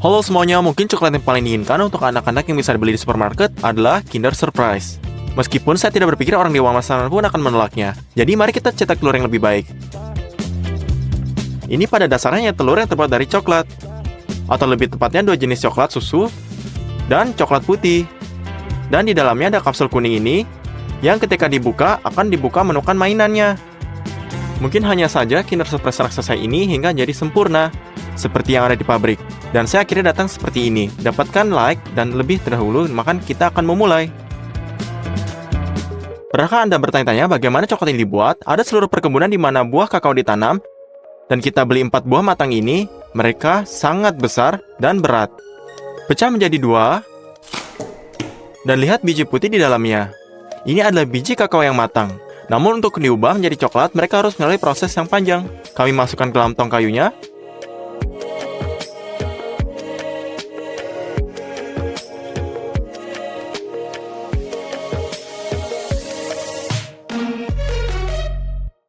Halo semuanya, mungkin coklat yang paling diinginkan untuk anak-anak yang bisa dibeli di supermarket adalah Kinder Surprise. Meskipun saya tidak berpikir orang dewasa pun akan menolaknya. Jadi mari kita cetak telur yang lebih baik. Ini pada dasarnya telur yang terbuat dari coklat. Atau lebih tepatnya dua jenis coklat susu dan coklat putih. Dan di dalamnya ada kapsul kuning ini yang ketika dibuka akan dibuka menemukan mainannya. Mungkin hanya saja Kinder Surprise raksasa ini hingga jadi sempurna, seperti yang ada di pabrik. Dan saya akhirnya datang seperti ini. Dapatkan like dan lebih terdahulu, maka kita akan memulai. Pernahkah Anda bertanya-tanya bagaimana coklat ini dibuat? Ada seluruh perkebunan di mana buah kakao ditanam, dan kita beli 4 buah matang ini, mereka sangat besar dan berat. Pecah menjadi 2, dan lihat biji putih di dalamnya. Ini adalah biji kakao yang matang. Namun untuk diubah menjadi coklat, mereka harus melalui proses yang panjang. Kami masukkan ke dalam tong kayunya.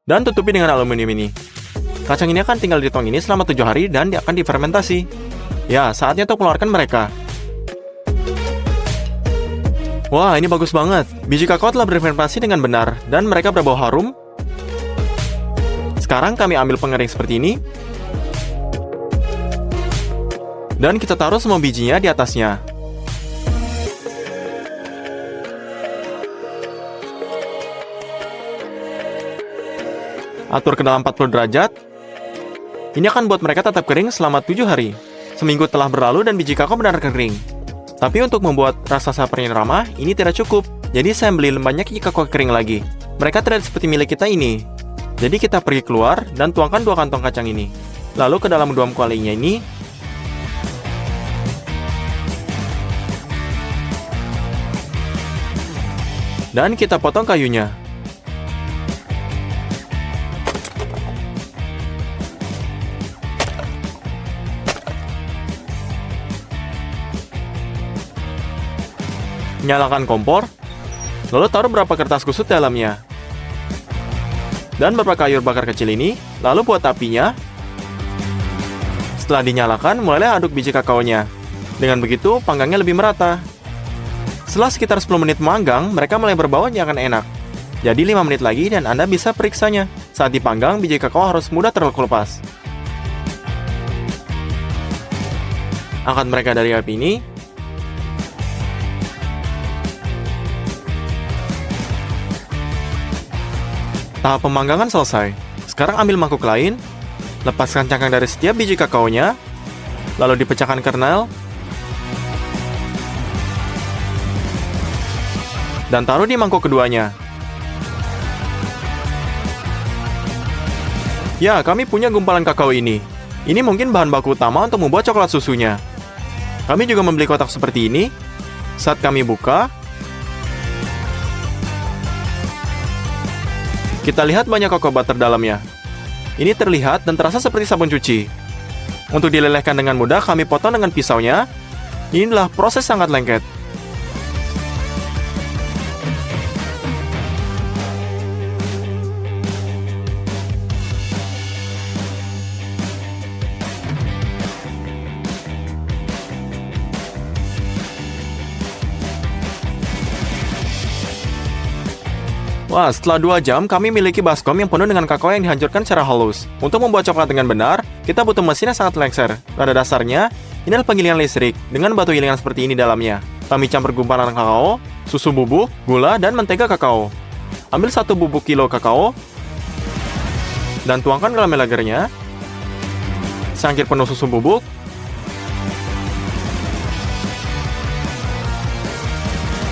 Dan tutupi dengan aluminium ini. Kacang ini akan tinggal di tong ini selama 7 hari dan akan difermentasi. Ya, saatnya untuk mengeluarkan mereka. Wah, ini bagus banget. Biji kakao telah berfermentasi dengan benar, dan mereka berbau harum. Sekarang kami ambil pengering seperti ini. Dan kita taruh semua bijinya di atasnya. Atur ke dalam 40 derajat. Ini akan buat mereka tetap kering selama 7 hari. Seminggu telah berlalu dan biji kakao benar kering. Tapi untuk membuat raksasa pernyataan ramah, ini tidak cukup. Jadi saya beli banyak biji kakao kering lagi. Mereka tidak seperti milik kita ini. Jadi kita pergi keluar dan tuangkan 2 kantong kacang ini. Lalu ke dalam 2 kualinya ini. Dan kita potong kayunya. Nyalakan kompor, lalu taruh beberapa kertas kusut dalamnya. Dan beberapa kayu bakar kecil ini, lalu buat apinya. Setelah dinyalakan, mulailah aduk biji kakaonya. Dengan begitu, panggangnya lebih merata. Setelah sekitar 10 menit manggang, mereka mulai berbau yang akan enak. Jadi 5 menit lagi dan Anda bisa periksanya. Saat dipanggang, biji kakao harus mudah terlepas. Angkat mereka dari api ini. Tahap pemanggangan selesai. Sekarang ambil mangkuk lain, lepaskan cangkang dari setiap biji kakaonya, lalu dipecahkan kernel, dan taruh di mangkuk keduanya. Ya, kami punya gumpalan kakao ini. Ini mungkin bahan baku utama untuk membuat coklat susunya. Kami juga membeli kotak seperti ini. Saat kami buka, kita lihat banyak kakao butter dalamnya. Ini terlihat dan terasa seperti sabun cuci. Untuk dilelehkan dengan mudah, kami potong dengan pisaunya. Inilah proses sangat lengket. Wah, setelah 2 jam, kami memiliki baskom yang penuh dengan kakao yang dihancurkan secara halus. Untuk membuat coklat dengan benar, kita butuh mesin yang sangat lengser. Pada dasarnya, ini adalah penggilingan listrik, dengan batu gilingan seperti ini dalamnya. Kami campur gumpalan kakao, susu bubuk, gula, dan mentega kakao. Ambil 1 bubuk kilo kakao, dan tuangkan ke dalam melagernya. Secangkir penuh susu bubuk,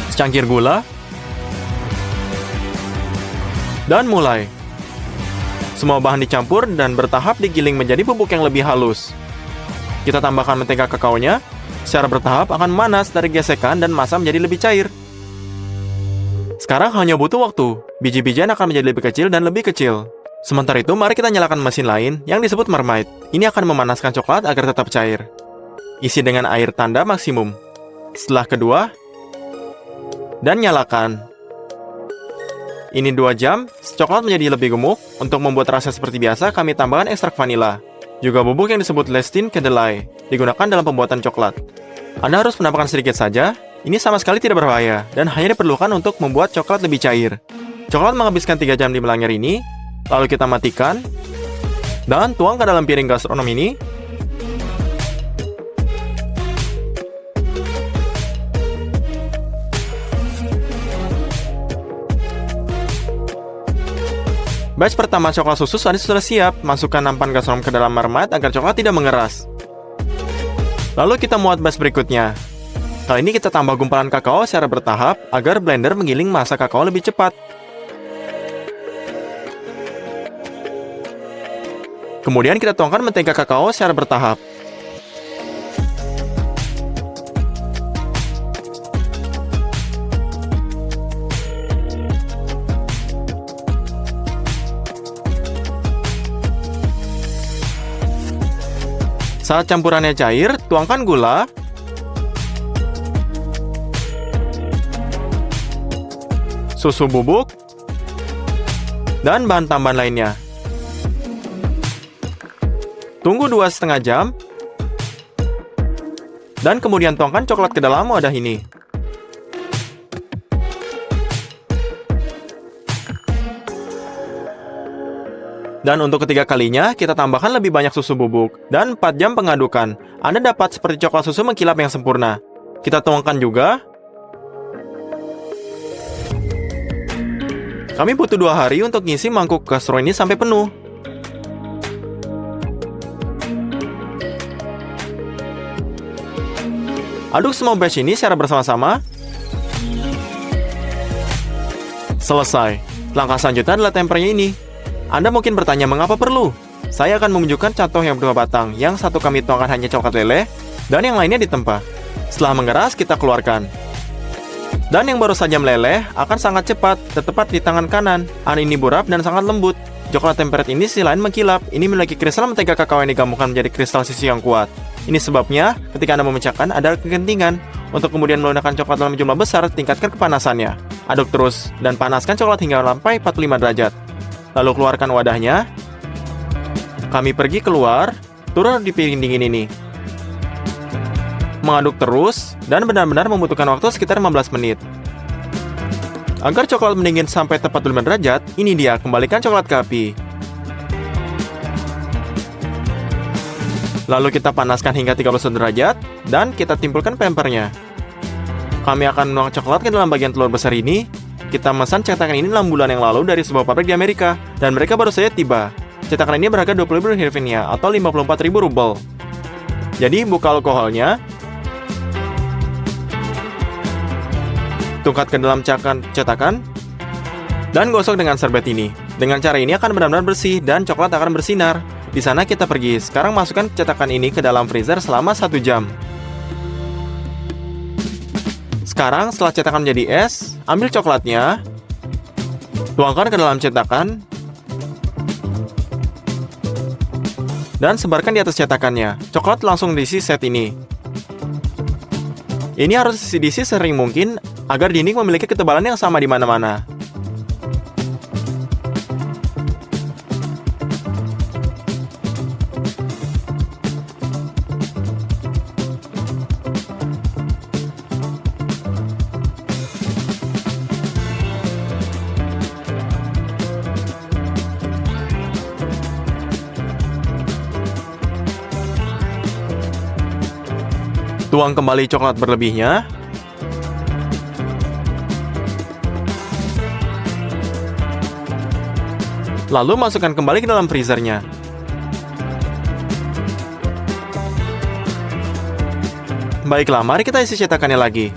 secangkir gula, dan mulai. Semua bahan dicampur dan bertahap digiling menjadi bubuk yang lebih halus. Kita tambahkan mentega kakaonya. Secara bertahap akan manas dari gesekan dan massa menjadi lebih cair. Sekarang hanya butuh waktu. Biji-bijian akan menjadi lebih kecil dan lebih kecil. Sementara itu, mari kita nyalakan mesin lain yang disebut marmite. Ini akan memanaskan coklat agar tetap cair. Isi dengan air tanda maksimum. Setelah kedua, dan nyalakan. Ini 2 jam, coklat menjadi lebih gemuk. Untuk membuat rasa seperti biasa, kami tambahkan ekstrak vanila. juga bubuk yang disebut lecithin kedelai, digunakan dalam pembuatan coklat. Anda harus menambahkan sedikit saja, ini sama sekali tidak berbahaya, dan hanya diperlukan untuk membuat coklat lebih cair. Coklat menghabiskan 3 jam di melangir ini, lalu kita matikan, dan tuang ke dalam piring gastronom ini. Batch pertama coklat susu sudah siap. Masukkan nampan gastronom ke dalam marmite agar coklat tidak mengeras. Lalu kita muat batch berikutnya. Kali ini kita tambah gumpalan kakao secara bertahap agar blender menggiling massa kakao lebih cepat. Kemudian kita tuangkan mentega kakao secara bertahap. Saat campurannya cair, tuangkan gula, susu bubuk, dan bahan tambahan lainnya. Tunggu 2,5 jam, dan kemudian tuangkan coklat ke dalam wadah ini. Dan untuk ketiga kalinya, kita tambahkan lebih banyak susu bubuk. Dan 4 jam pengadukan. Anda dapat seperti coklat susu mengkilap yang sempurna. Kita tuangkan juga. Kami butuh 2 hari untuk ngisi mangkuk gastro ini sampai penuh. Aduk semua batch ini secara bersama-sama. Selesai. Langkah selanjutnya adalah tempernya ini. Anda mungkin bertanya mengapa perlu? Saya akan menunjukkan contoh yang berdua batang. Yang satu kami tuangkan hanya coklat leleh, dan yang lainnya ditempa. Setelah mengeras, kita keluarkan. Dan yang baru saja meleleh akan sangat cepat, tepat di tangan kanan. Ini burap dan sangat lembut. Coklat tempered ini sisi lain mengkilap. Ini memiliki kristal mentega kakao yang digabungkan menjadi kristal sisi yang kuat. Ini sebabnya, ketika Anda memecahkan, ada kegentingan. Untuk kemudian melunakkan coklat dalam jumlah besar, tingkatkan kepanasannya. Aduk terus, dan panaskan coklat hingga sampai 45 derajat. Lalu keluarkan wadahnya. Kami pergi keluar, turun di piring dingin ini. Mengaduk terus, dan benar-benar membutuhkan waktu sekitar 15 menit. Agar coklat mendingin sampai tepat 45 derajat, ini dia, kembalikan coklat ke api. Lalu kita panaskan hingga 31 derajat, dan kita timpulkan pampernya. Kami akan menuang coklat ke dalam bagian telur besar ini. Kita memesan cetakan ini 6 bulan yang lalu dari sebuah pabrik di Amerika, dan mereka baru saja tiba. Cetakan ini berharga 20.000 hryvnia atau 54.000 rubel. Jadi buka alkoholnya, tungkat ke dalam cetakan, dan gosok dengan serbet ini. Dengan cara ini akan benar-benar bersih dan coklat akan bersinar. Di sana kita pergi. Sekarang masukkan cetakan ini ke dalam freezer selama 1 jam. Sekarang setelah cetakan menjadi es, ambil coklatnya, tuangkan ke dalam cetakan, dan sebarkan di atas cetakannya. Coklat langsung diisi set ini. Ini harus diisi sering mungkin agar dinding memiliki ketebalan yang sama di mana-mana. Tuang kembali coklat berlebihnya. Lalu masukkan kembali ke dalam freezernya. Baiklah, mari kita isi cetakannya lagi.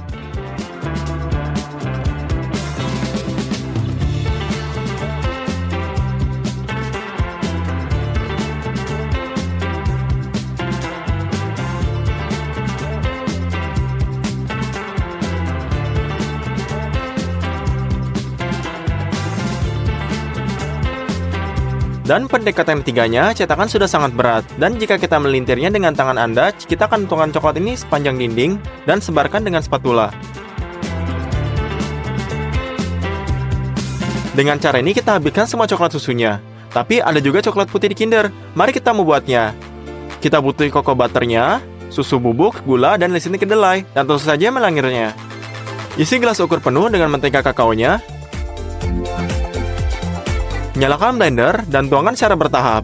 Dan pendekatan ketiganya, cetakan sudah sangat berat. Dan jika kita melintirnya dengan tangan Anda, kita akan tuangkan coklat ini sepanjang dinding dan sebarkan dengan spatula. Dengan cara ini kita habiskan semua coklat susunya. Tapi ada juga coklat putih di Kinder. Mari kita membuatnya. Kita butuh cocoa butternya, susu bubuk, gula, dan listening kedelai, dan tentu saja melangirnya. Isi gelas ukur penuh dengan mentega kakaonya. Nyalakan blender dan tuangkan secara bertahap.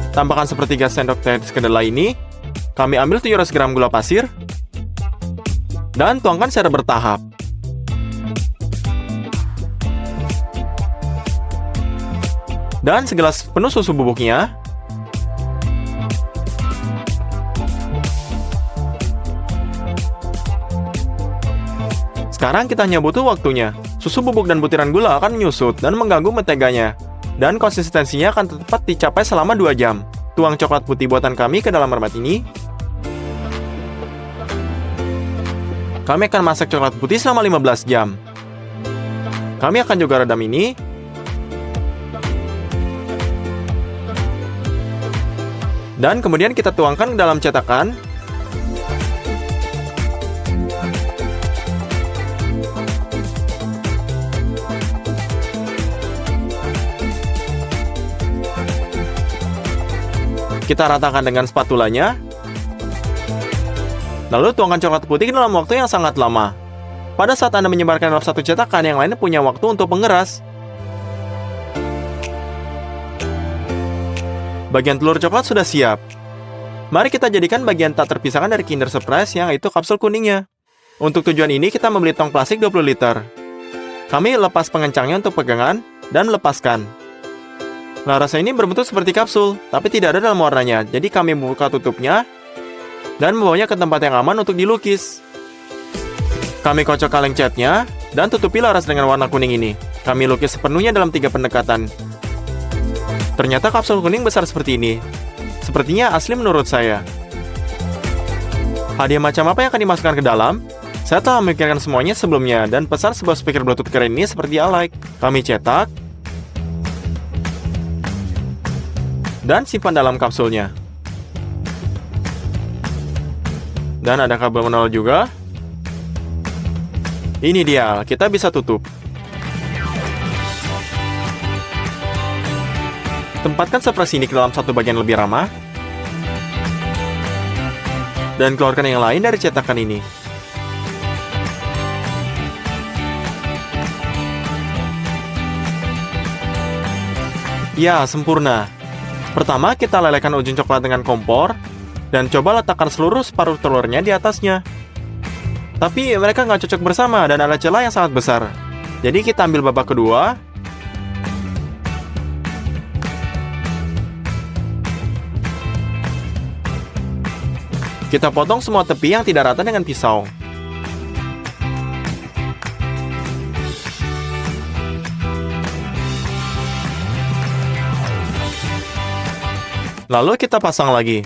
Tambahkan sepertiga sendok teh kedelai ini. Kami ambil 700 gram gula pasir dan tuangkan secara bertahap. Dan segelas penuh susu bubuknya. Sekarang kita hanya butuh waktunya. Susu bubuk dan butiran gula akan menyusut dan mengganggu menteganya. Dan konsistensinya akan tepat dicapai selama 2 jam. Tuang coklat putih buatan kami ke dalam mermat ini. Kami akan masak coklat putih selama 15 jam. Kami akan juga redam ini. Dan kemudian kita tuangkan ke dalam cetakan. Kita ratakan dengan spatulanya. Lalu tuangkan coklat putih dalam waktu yang sangat lama. Pada saat Anda menyebarkan dalam satu cetakan, yang lain punya waktu untuk mengeras. Bagian telur coklat sudah siap. Mari kita jadikan bagian tak terpisahkan dari Kinder Surprise, yang itu kapsul kuningnya. Untuk tujuan ini, kita membeli tong plastik 20 liter. Kami lepas pengencangnya untuk pegangan, dan lepaskan. Nah, rasa ini berbentuk seperti kapsul, tapi tidak ada dalam warnanya. Jadi kami membuka tutupnya, dan membawanya ke tempat yang aman untuk dilukis. Kami kocok kaleng catnya, dan tutupi laras dengan warna kuning ini. Kami lukis sepenuhnya dalam 3 pendekatan. Ternyata kapsul kuning besar seperti ini. Sepertinya asli menurut saya. Hadiah macam apa yang akan dimasukkan ke dalam? Saya telah memikirkan semuanya sebelumnya dan pesan sebuah speaker Bluetooth keren ini seperti alike. Kami cetak dan simpan dalam kapsulnya. Dan ada kabel menol juga. Ini dia, kita bisa tutup. Tempatkan surprise ini ke dalam satu bagian lebih ramah. Dan keluarkan yang lain dari cetakan ini. Ya, sempurna. Pertama, kita lelehkan ujung coklat dengan kompor. Dan coba letakkan seluruh separuh telurnya di atasnya. Tapi mereka nggak cocok bersama dan ada celah yang sangat besar. Jadi kita ambil babak kedua. Kita potong semua tepi yang tidak rata dengan pisau. Lalu kita pasang lagi.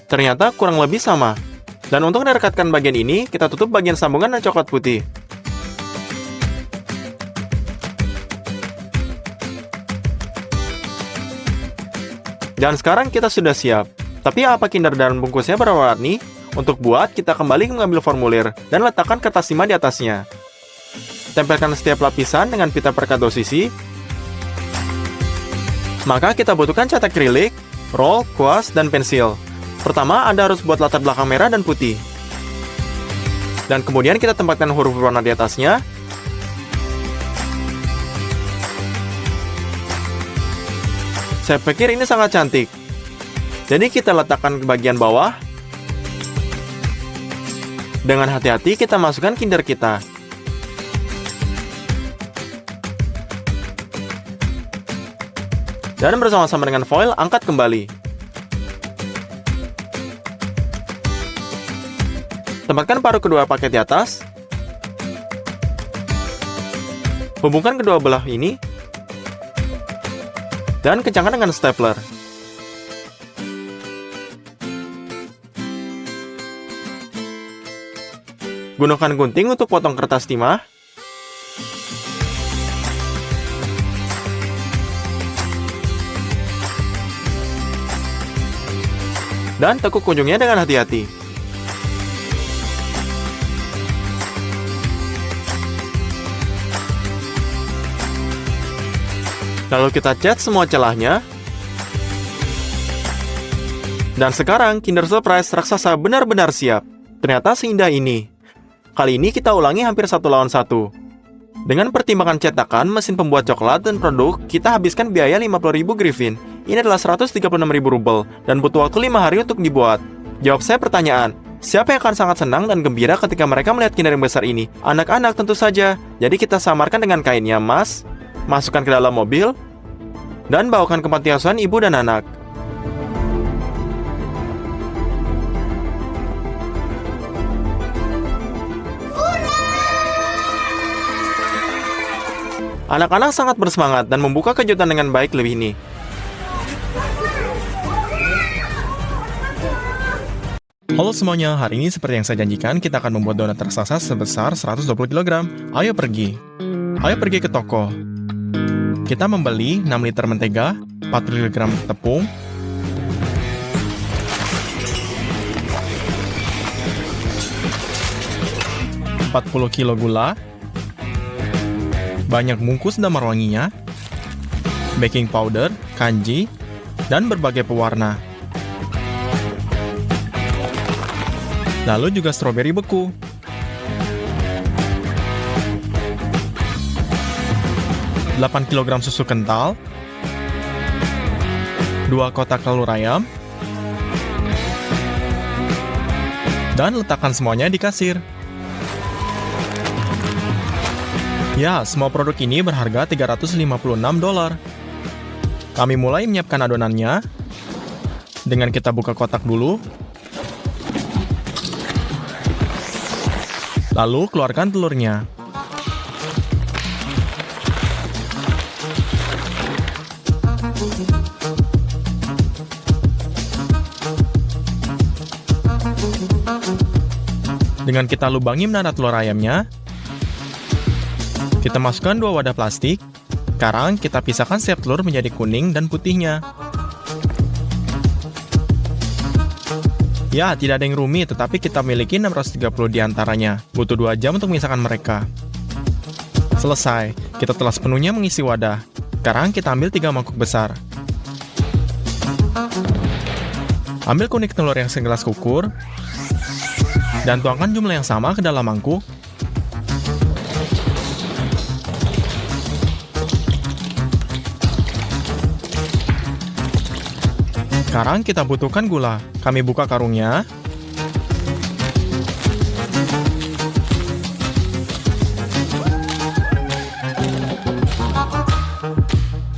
Ternyata kurang lebih sama. Dan untuk merekatkan bagian ini, kita tutup bagian sambungan dan coklat putih. Dan sekarang kita sudah siap. Tapi apa Kinder dan bungkusnya berwarna-warni? Untuk buat, kita kembali mengambil formulir dan letakkan kertas timah di atasnya. Tempelkan setiap lapisan dengan pita perekat 2 sisi. Maka kita butuhkan cat akrilik, roll, kuas, dan pensil. Pertama, Anda harus buat latar belakang merah dan putih. Dan kemudian kita tempatkan huruf berwarna di atasnya. Saya pikir ini sangat cantik. Jadi kita letakkan ke bagian bawah. Dengan hati-hati kita masukkan Kinder kita. Dan bersama-sama dengan foil, angkat kembali. Tempatkan paruh kedua paket di atas. Hubungkan kedua belah ini. Dan kencangkan dengan stapler. Gunakan gunting untuk potong kertas timah. Dan tekuk ujungnya dengan hati-hati. Lalu kita cat semua celahnya. Dan sekarang Kinder Surprise raksasa benar-benar siap. Ternyata seindah ini. Kali ini kita ulangi hampir 1 lawan 1. Dengan pertimbangan cetakan, mesin pembuat coklat, dan produk, kita habiskan biaya 50.000 griffin. Ini adalah 136.000 rubel, dan butuh waktu 5 hari untuk dibuat. Jawab saya pertanyaan, siapa yang akan sangat senang dan gembira ketika mereka melihat Kinder yang besar ini? Anak-anak tentu saja. Jadi kita samarkan dengan kainnya, Mas. Masukkan ke dalam mobil, dan bawakan ke panti asuhan ibu dan anak. Anak-anak sangat bersemangat dan membuka kejutan dengan baik lebih ini. Halo semuanya, hari ini seperti yang saya janjikan, kita akan membuat donat raksasa sebesar 120 kg. Ayo pergi ke toko. Kita membeli 6 liter mentega, 40 kg tepung, 40 kg gula, banyak bungkus damar wanginya, baking powder, kanji, dan berbagai pewarna. Lalu juga stroberi beku. Delapan kilogram susu kental, 2 kotak telur ayam, dan letakkan semuanya di kasir. Ya, semua produk ini berharga $356. Kami mulai menyiapkan adonannya dengan kita buka kotak dulu. Lalu keluarkan telurnya. Dengan kita lubangi menara telur ayamnya, kita masukkan 2 wadah plastik. Sekarang kita pisahkan setiap telur menjadi kuning dan putihnya. Ya, tidak ada yang rumit, tetapi kita miliki 630 diantaranya. Butuh 2 jam untuk memisahkan mereka. Selesai, kita telah sepenuhnya mengisi wadah. Sekarang kita ambil 3 mangkuk besar. Ambil kuning telur yang segelas kukur, dan tuangkan jumlah yang sama ke dalam mangkuk. Sekarang kita butuhkan gula. Kami buka karungnya.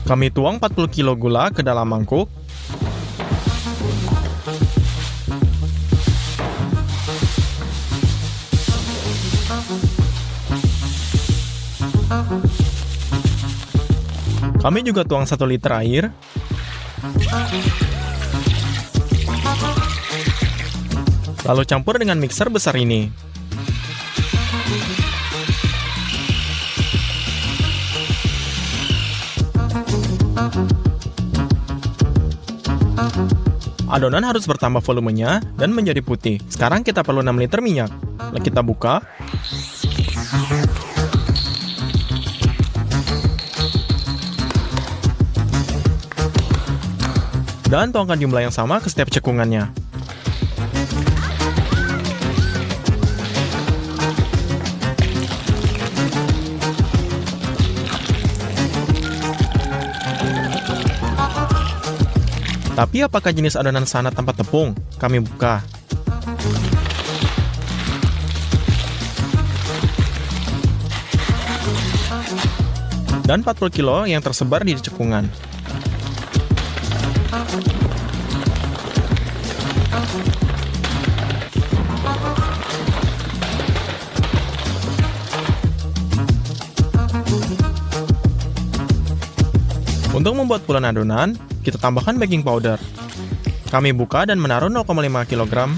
Kami tuang 40 kg gula ke dalam mangkuk. Kami juga tuang 1 liter air. Lalu campur dengan mixer besar ini. Adonan harus bertambah volumenya dan menjadi putih. Sekarang kita perlu 6 liter minyak. Lalu kita buka. Dan tuangkan jumlah yang sama ke setiap cekungannya. Tapi apakah jenis adonan sana tanpa tepung? Kami buka. Dan 40 kilo yang tersebar di cekungan. Untuk membuat bulan adonan, kita tambahkan baking powder. Kami buka dan menaruh 0,5 kg.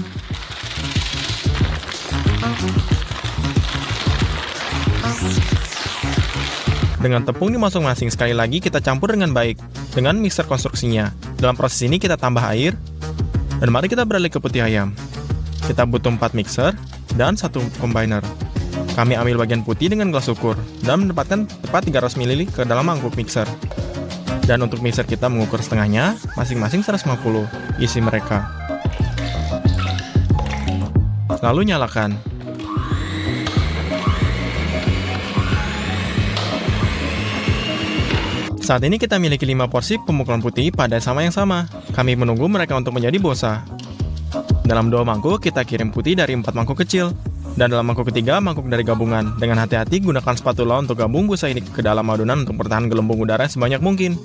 Dengan tepung di masing-masing, sekali lagi kita campur dengan baik dengan mixer konstruksinya. Dalam proses ini kita tambah air. Dan mari kita beralih ke putih ayam. Kita butuh 4 mixer dan 1 combiner. Kami ambil bagian putih dengan gelas ukur dan menempatkan tepat 300 ml ke dalam mangkuk mixer. Dan untuk mixer kita mengukur setengahnya, masing-masing 150 isi mereka. Lalu nyalakan. Saat ini kita miliki 5 porsi pemukulan putih pada sama yang sama. Kami menunggu mereka untuk menjadi bosa. Dalam 2 mangkuk, kita kirim putih dari 4 mangkuk kecil. Dan dalam mangkuk ketiga, mangkuk dari gabungan. Dengan hati-hati gunakan spatula untuk gabung busa ini ke dalam adonan untuk bertahan gelembung udara sebanyak mungkin.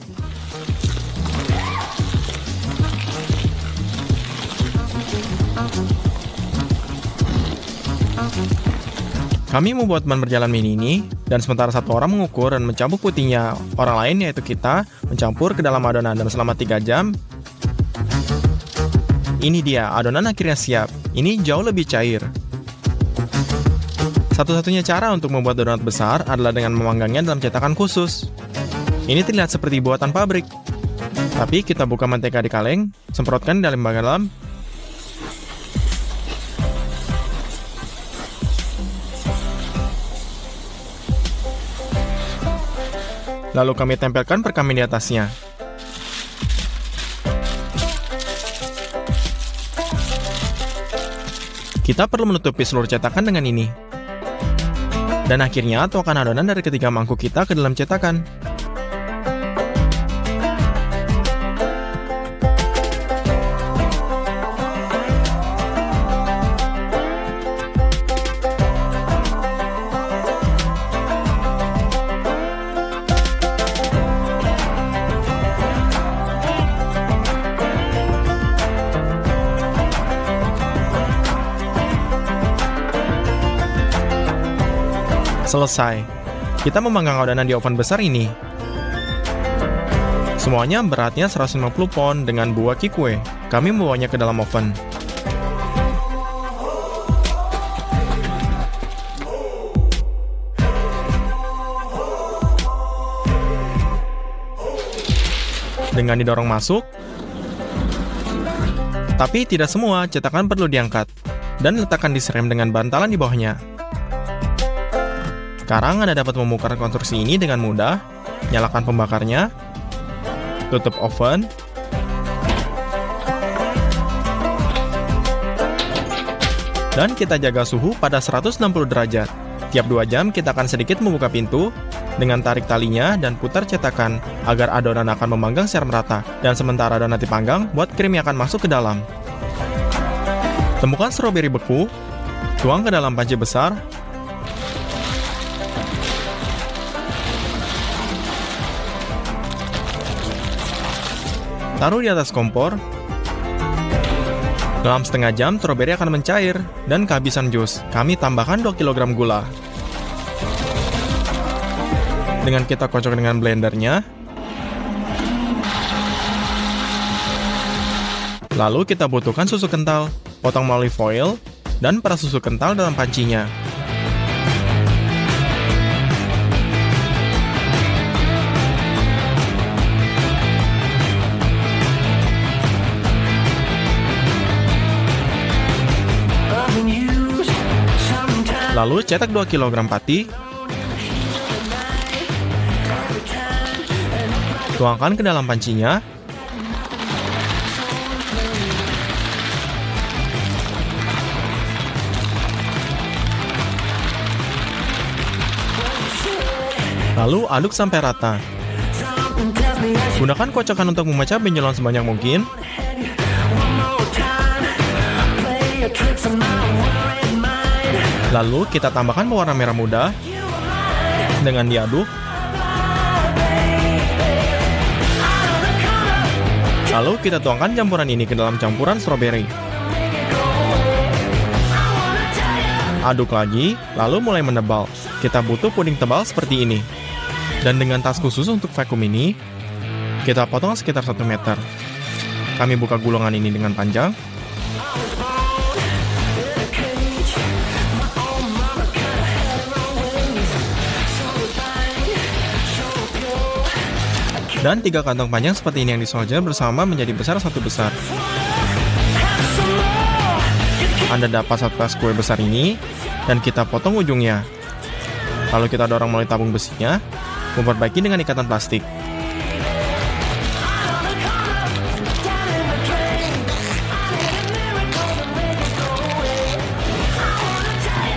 Kami membuat ban berjalan mini ini, dan sementara satu orang mengukur dan mencampur putihnya, orang lain yaitu kita mencampur ke dalam adonan dan selama 3 jam. Ini dia, adonan akhirnya siap. Ini jauh lebih cair. Satu-satunya cara untuk membuat donat besar adalah dengan memanggangnya dalam cetakan khusus. Ini terlihat seperti buatan pabrik. Tapi kita buka mentega di kaleng, semprotkan dalam bagian dalam. Lalu kami tempelkan perkamen di atasnya. Kita perlu menutupi seluruh cetakan dengan ini. Dan akhirnya tuangkan adonan dari ketiga mangkuk kita ke dalam cetakan. Selesai. Kita memanggang adonan di oven besar ini. Semuanya beratnya 150 pound dengan buah kikue. Kami membawanya ke dalam oven. Dengan didorong masuk, tapi tidak semua cetakan perlu diangkat dan letakkan di rem dengan bantalan di bawahnya. Sekarang Anda dapat membongkar konstruksi ini dengan mudah. Nyalakan pembakarnya, tutup oven, dan kita jaga suhu pada 160 derajat. Tiap 2 jam kita akan sedikit membuka pintu dengan tarik talinya dan putar cetakan agar adonan akan memanggang secara merata. Dan sementara adonan dipanggang, buat krim yang akan masuk ke dalam. Temukan stroberi beku, tuang ke dalam panci besar. Taruh di atas kompor. Dalam setengah jam, stroberi akan mencair dan kehabisan jus. Kami tambahkan 2 kg gula. Dengan kita kocok dengan blendernya. Lalu kita butuhkan susu kental, potong melalui foil, dan peras susu kental dalam pancinya. Lalu cetak 2 kg pati. Tuangkan ke dalam pancinya. Lalu aduk sampai rata. Gunakan kocokan untuk memecah benjolan sebanyak mungkin. Lalu kita tambahkan pewarna merah muda dengan diaduk. Lalu kita tuangkan campuran ini ke dalam campuran stroberi. Aduk lagi, lalu mulai menebal. Kita butuh puding tebal seperti ini. Dan dengan tas khusus untuk vakum ini, kita potong sekitar 1 meter. Kami buka gulungan ini dengan panjang. Dan 3 kantong panjang seperti ini yang disolder bersama menjadi besar 1 besar. Anda dapat 1 tas kue besar ini, dan kita potong ujungnya. Lalu kita dorong melalui tabung besinya, memperbaiki dengan ikatan plastik.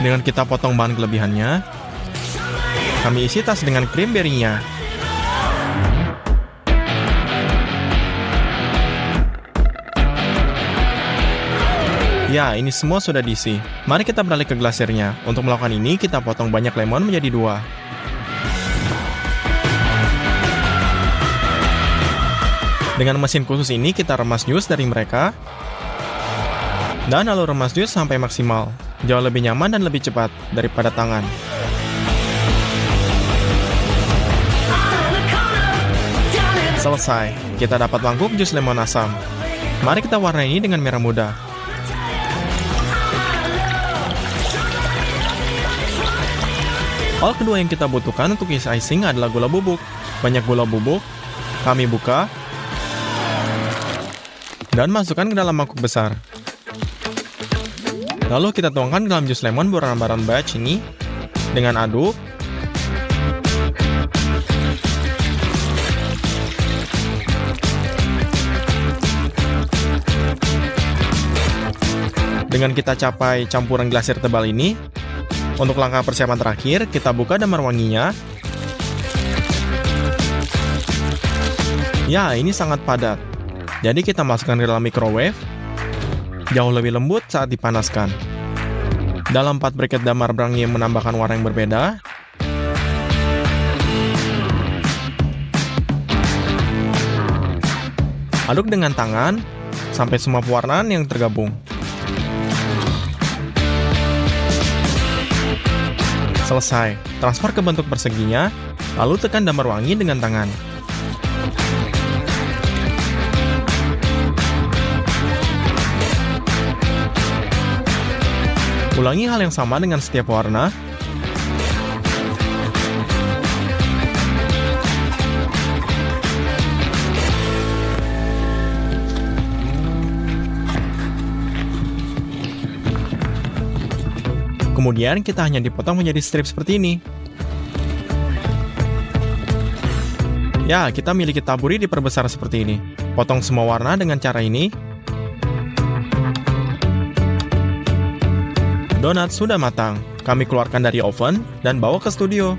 Dengan kita potong bahan kelebihannya, kami isi tas dengan krim berry-nya. Ya, ini semua sudah diisi. Mari kita beralih ke glasirnya. Untuk melakukan ini, kita potong banyak lemon menjadi 2. Dengan mesin khusus ini, kita remas jus dari mereka. Dan lalu remas jus sampai maksimal. Jauh lebih nyaman dan lebih cepat daripada tangan. Selesai, kita dapat mangkuk jus lemon asam. Mari kita warnai ini dengan merah muda. Hal kedua yang kita butuhkan untuk isi icing adalah gula bubuk. Banyak gula bubuk, kami buka, dan masukkan ke dalam mangkuk besar. Lalu kita tuangkan ke dalam jus lemon berwarna batch ini dengan aduk. Dengan kita capai campuran glasir tebal ini, untuk langkah persiapan terakhir, kita buka damar wanginya. Ya, ini sangat padat. Jadi kita masukkan ke dalam microwave. Jauh lebih lembut saat dipanaskan. Dalam 4 briket damar brangi yang menambahkan warna yang berbeda. Aduk dengan tangan sampai semua pewarnaan yang tergabung. Selesai, transfer ke bentuk perseginya, lalu tekan damar wangi dengan tangan. Ulangi hal yang sama dengan setiap warna. Kemudian kita hanya dipotong menjadi strip seperti ini. Ya, kita miliki taburi diperbesar seperti ini. Potong semua warna dengan cara ini. Donat sudah matang. Kami keluarkan dari oven dan bawa ke studio.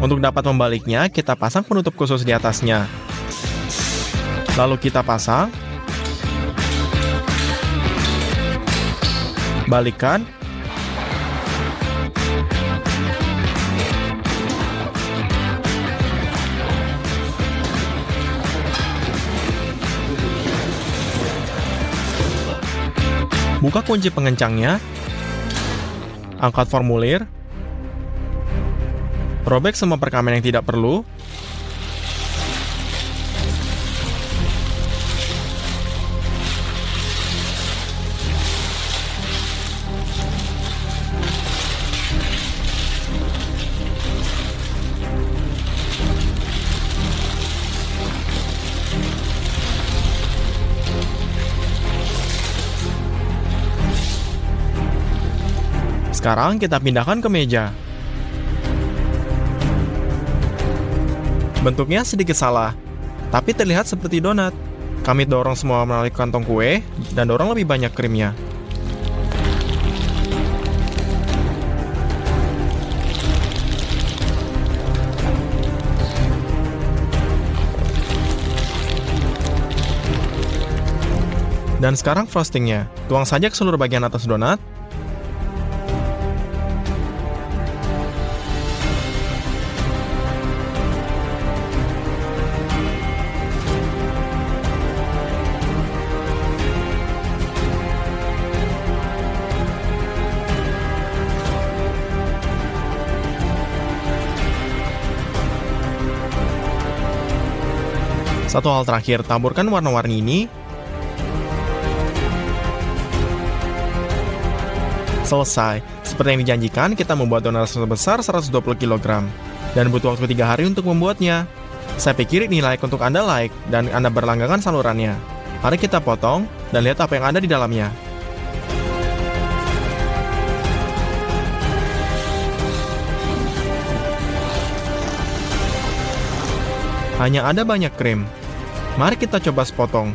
Untuk dapat membaliknya, kita pasang penutup khusus di atasnya. Lalu kita pasang. Balikkan. Buka kunci pengencangnya, angkat formulir, robek semua perkamen yang tidak perlu, sekarang kita pindahkan ke meja. Bentuknya sedikit salah, tapi terlihat seperti donat. Kami dorong semua melalui kantong kue, dan dorong lebih banyak krimnya. Dan sekarang frostingnya. Tuang saja ke seluruh bagian atas donat. Satu hal terakhir, taburkan warna-warni ini. Selesai. Seperti yang dijanjikan, kita membuat donat sebesar 120 kg. Dan butuh waktu 3 hari untuk membuatnya. Saya pikir ini layak untuk Anda like, dan Anda berlangganan salurannya. Mari kita potong, dan lihat apa yang ada di dalamnya. Hanya ada banyak krim. Mari kita coba sepotong.